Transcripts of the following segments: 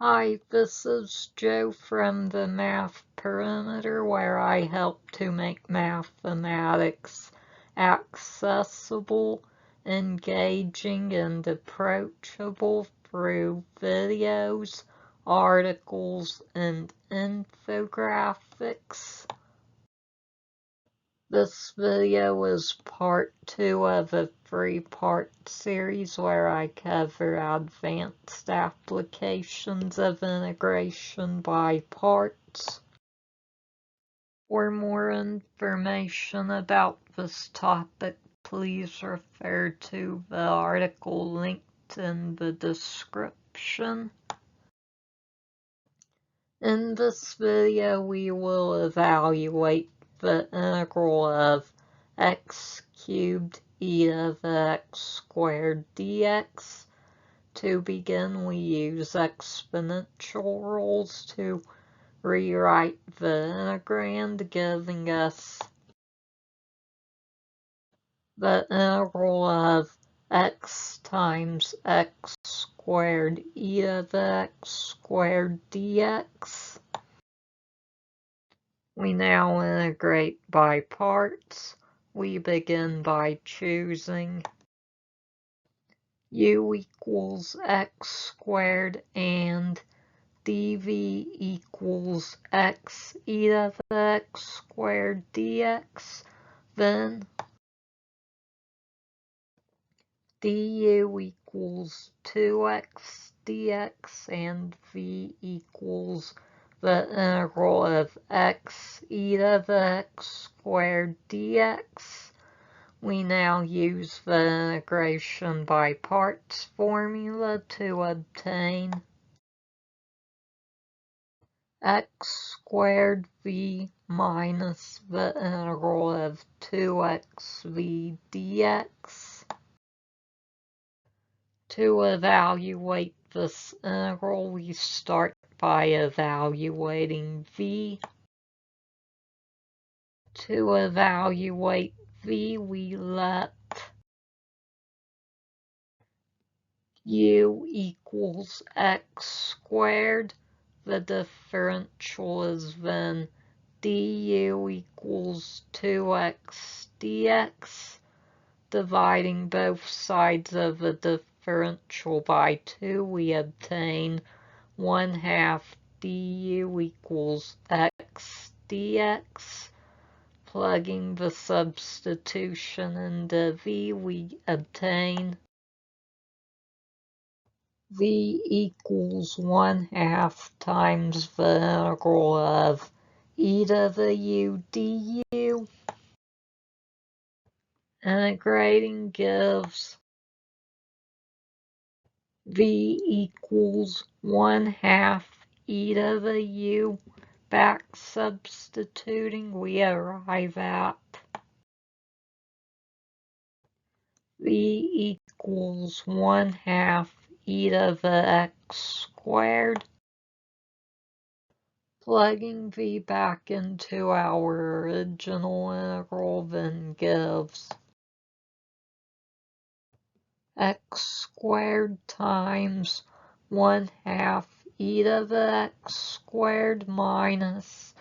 Hi, this is Joe from the Math Perimeter, where I help to make mathematics accessible, engaging, and approachable through videos, articles, and infographics. This video is part 2 of a 3-part series where I cover advanced applications of integration by parts. For more information about this topic, please refer to the article linked in the description. In this video, we will evaluate the integral of x cubed e to the x squared dx. To begin, we use exponential rules to rewrite the integrand, giving us the integral of x times x squared e to the x squared dx. We now integrate by parts. We begin by choosing u equals x squared and dv equals x e to the x squared dx. Then du equals 2x dx and v equals the integral of x e to the x squared dx. We now use the integration by parts formula to obtain x squared v minus the integral of 2xv dx. To evaluate this integral, we start by evaluating v. To evaluate v, we let u equals x squared. The differential is then du equals 2x dx. Dividing both sides of the differential by 2, we obtain 1/2 du equals x dx. Plugging the substitution into v, we obtain v equals 1/2 times the integral of e to the u du. Integrating gives v equals 1/2 e to the u. Back substituting, we arrive at v equals 1/2 e to the x squared. Plugging v back into our original integral then gives x squared times 1/2 e to the x squared minus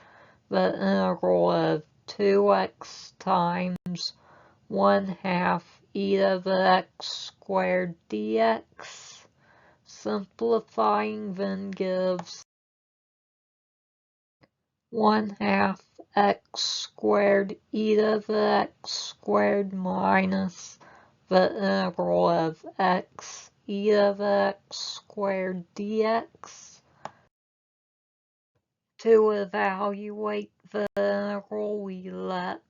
the integral of 2x times 1/2 e to the x squared dx. Simplifying then gives 1/2 x squared e to the x squared minus the integral of x e to the x squared dx. To evaluate the integral, we let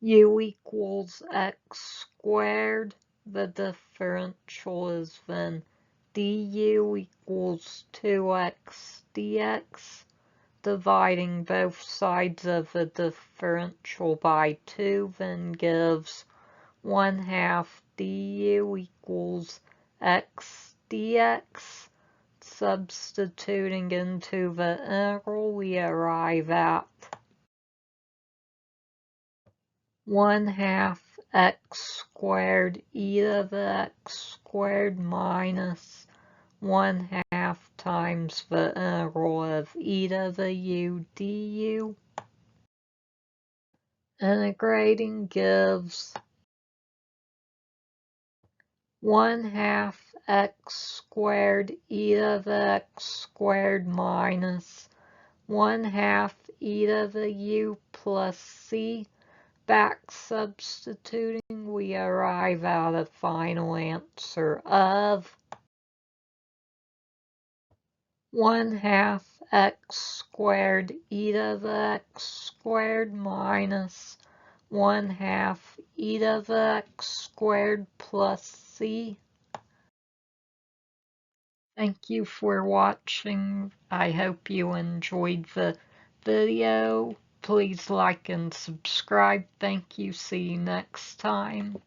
u equals x squared. The differential is then du equals 2x dx. Dividing both sides of the differential by 2 then gives 1/2 du equals x dx. Substituting into the integral, we arrive at 1/2 x squared e to the x squared minus 1/2 times the integral of e to the u du. Integrating gives 1/2 x squared e to the x squared minus 1/2 e to the u plus c. Back substituting, we arrive at a final answer of 1/2 x squared e to the x squared minus 1/2 e to the x squared plus c. Thank you for watching. I hope you enjoyed the video. Please like and subscribe. Thank you. See you next time.